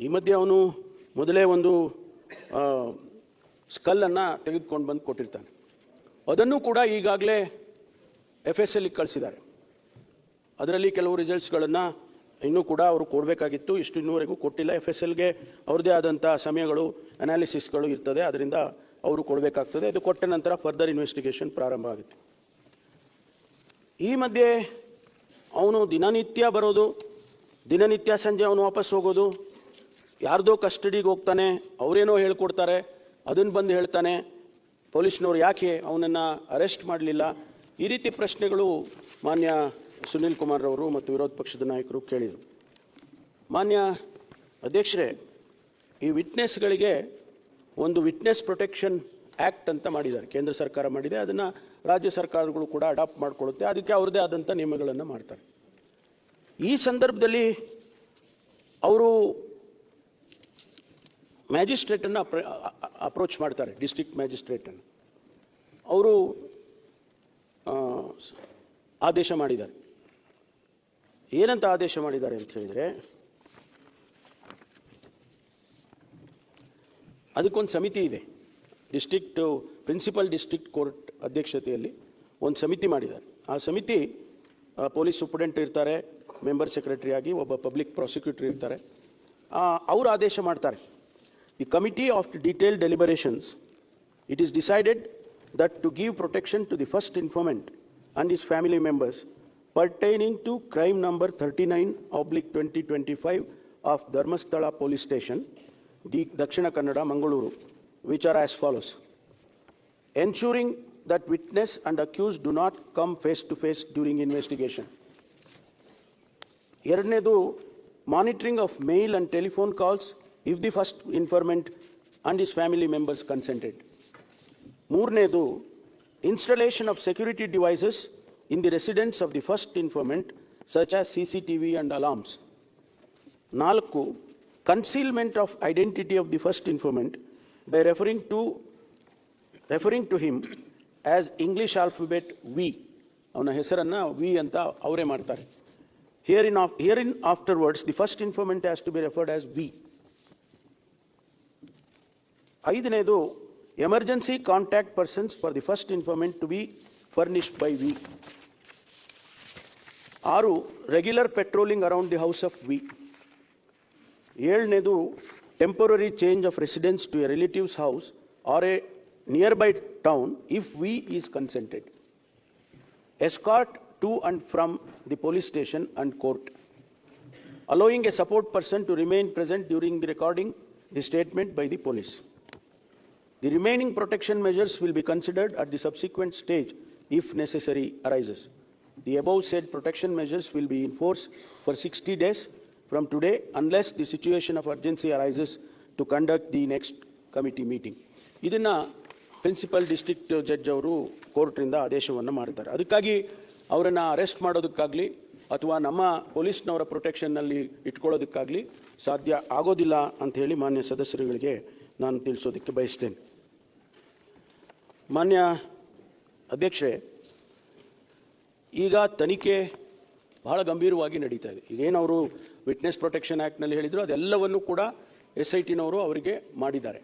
ಈ ಮಧ್ಯೆ ಅವನು ಮೊದಲೇ ಒಂದು ಸ್ಕಲ್ಲನ್ನು ತೆಗೆದುಕೊಂಡು ಬಂದು ಕೊಟ್ಟಿರ್ತಾನೆ. ಅದನ್ನು ಕೂಡ ಈಗಾಗಲೇ FSLಗೆ ಕಳಿಸಿದ್ದಾರೆ. ಅದರಲ್ಲಿ ಕೆಲವು ರಿಸಲ್ಟ್ಸ್ಗಳನ್ನು ಇನ್ನೂ ಕೂಡ ಅವರು ಕೊಡಬೇಕಾಗಿತ್ತು, ಇಷ್ಟು ಇನ್ನೂವರೆಗೂ ಕೊಟ್ಟಿಲ್ಲ. FSLಗೆ ಅವ್ರದ್ದೇ ಆದಂಥ ಸಮಯಗಳು, ಅನಾಲಿಸಿಸ್ಗಳು ಇರ್ತದೆ, ಅದರಿಂದ ಅವರು ಕೊಡಬೇಕಾಗ್ತದೆ. ಅದು ಕೊಟ್ಟ ನಂತರ ಫರ್ದರ್ ಇನ್ವೆಸ್ಟಿಗೇಷನ್ ಪ್ರಾರಂಭ ಆಗುತ್ತೆ. ಈ ಮಧ್ಯೆ ಅವನು ದಿನನಿತ್ಯ ಬರೋದು, ದಿನನಿತ್ಯ ಸಂಜೆ ಅವನು ವಾಪಸ್ ಹೋಗೋದು, ಯಾರ್ದೋ ಕಸ್ಟಡಿಗೆ ಹೋಗ್ತಾನೆ, ಅವರೇನೋ ಹೇಳ್ಕೊಡ್ತಾರೆ, ಅದನ್ನು ಬಂದು ಹೇಳ್ತಾನೆ, ಪೊಲೀಸ್ನವ್ರು ಯಾಕೆ ಅವನನ್ನು ಅರೆಸ್ಟ್ ಮಾಡಲಿಲ್ಲ, ಈ ರೀತಿ ಪ್ರಶ್ನೆಗಳು ಮಾನ್ಯ ಸುನೀಲ್ ಕುಮಾರ್ ಅವರು ಮತ್ತು ವಿರೋಧ ಪಕ್ಷದ ನಾಯಕರು ಕೇಳಿದರು. ಮಾನ್ಯ ಅಧ್ಯಕ್ಷರೇ, ಈ ವಿಟ್ನೆಸ್ಗಳಿಗೆ ಒಂದು ವಿಟ್ನೆಸ್ ಪ್ರೊಟೆಕ್ಷನ್ ಆ್ಯಕ್ಟ್ ಅಂತ ಮಾಡಿದ್ದಾರೆ, ಕೇಂದ್ರ ಸರ್ಕಾರ ಮಾಡಿದೆ. ಅದನ್ನು ರಾಜ್ಯ ಸರ್ಕಾರಗಳು ಕೂಡ ಅಡಾಪ್ಟ್ ಮಾಡಿಕೊಳ್ಳುತ್ತೆ, ಅದಕ್ಕೆ ಅವ್ರದ್ದೇ ಆದಂಥ ನಿಯಮಗಳನ್ನು ಮಾಡ್ತಾರೆ. ಈ ಸಂದರ್ಭದಲ್ಲಿ ಅವರು ಮ್ಯಾಜಿಸ್ಟ್ರೇಟನ್ನು ಅಪ್ರೋಚ್ ಮಾಡ್ತಾರೆ, ಡಿಸ್ಟ್ರಿಕ್ಟ್ ಮ್ಯಾಜಿಸ್ಟ್ರೇಟನ್ನು. ಅವರು ಆದೇಶ ಮಾಡಿದ್ದಾರೆ. ಏನಂತ ಆದೇಶ ಮಾಡಿದ್ದಾರೆ ಅಂತ ಹೇಳಿದರೆ, ಅದಕ್ಕೊಂದು ಸಮಿತಿ ಇದೆ, ಪ್ರಿನ್ಸಿಪಲ್ ಡಿಸ್ಟ್ರಿಕ್ಟ್ ಕೋರ್ಟ್ ಅಧ್ಯಕ್ಷತೆಯಲ್ಲಿ ಒಂದು ಸಮಿತಿ ಮಾಡಿದ್ದಾರೆ. ಆ ಸಮಿತಿ ಪೊಲೀಸ್ ಸೂಪರಿಂಟೆಂಡೆಂಟ್ ಇರ್ತಾರೆ, ಮೆಂಬರ್ ಸೆಕ್ರೆಟರಿಯಾಗಿ ಒಬ್ಬ ಪಬ್ಲಿಕ್ ಪ್ರಾಸಿಕ್ಯೂಟರ್ ಇರ್ತಾರೆ. ಅವರು ಆದೇಶ ಮಾಡ್ತಾರೆ, the committee of detailed deliberations it is decided that to give protection to the first informant and his family members pertaining to crime number 39/2025 of Dharmasthala Police Station, Dakshina Kannada, Mangaluru, which are as follows: ensuring that witness and accused do not come face to face during investigation. ಎರಡನೇದು, monitoring of mail and telephone calls if the first informant and his family members consented. ಮೂರನೇದು, installation of security devices in the residence of the first informant such as CCTV and alarms. 4, concealment of identity of the first informant by referring to him as English alphabet V. ಅವನ ಹೆಸರನ್ನು V ಅಂತ ಅವರೇ ಮಾಡ್ತಾರೆ. Herein afterwards the first informant has to be referred as V. 5ನೇದು, emergency contact persons for the first informant to be furnished by V. 6, regular patrolling around the house of V. 7ನೇದು, temporary change of residence to a relative's house or a nearby town if V is consented. Escort to and from the police station and court. Allowing a support person to remain present during the recording the statement by the police. The remaining protection measures will be considered at the subsequent stage if necessary arises. The above said protection measures will be in force for 60 days from today unless the situation of urgency arises to conduct the next committee meeting. ಇದನ್ನು principal district judge ಅವರು ಕೋರ್ಟ್ರಿಂದ ಆದೇಶವನ್ನು ಮಾಡ್ತಾರೆ. ಅದಕ್ಕಾಗಿ ಅವರನ್ನು arrest ಮಾಡೋದಕ್ಕಾಗಲಿ ಅಥವಾ ನಮ್ಮ ಪೊಲೀಸ್ನವರ ಪ್ರೊಟೆಕ್ಷನ್ನಲ್ಲಿ ಇಟ್ಕೊಳ್ಳೋದಕ್ಕಾಗಲಿ ಸಾಧ್ಯ ಆಗೋದಿಲ್ಲ ಅಂಥೇಳಿ ಮಾನ್ಯ ಸದಸ್ಯರುಗಳಿಗೆ ನಾನು ತಿಳಿಸೋದಕ್ಕೆ ಬಯಸ್ತೇನೆ. ಮಾನ್ಯ ಅಧ್ಯಕ್ಷರೇ, ಈಗ ತನಿಖೆ ಬಹಳ ಗಂಭೀರವಾಗಿ ನಡೀತಾ ಇದೆ. ಈಗೇನು ಅವರು ವಿಟ್ನೆಸ್ ಪ್ರೊಟೆಕ್ಷನ್ ಆ್ಯಕ್ಟ್ನಲ್ಲಿ ಹೇಳಿದರು ಅದೆಲ್ಲವನ್ನು ಕೂಡ SITನವರು ಅವರಿಗೆ ಮಾಡಿದ್ದಾರೆ.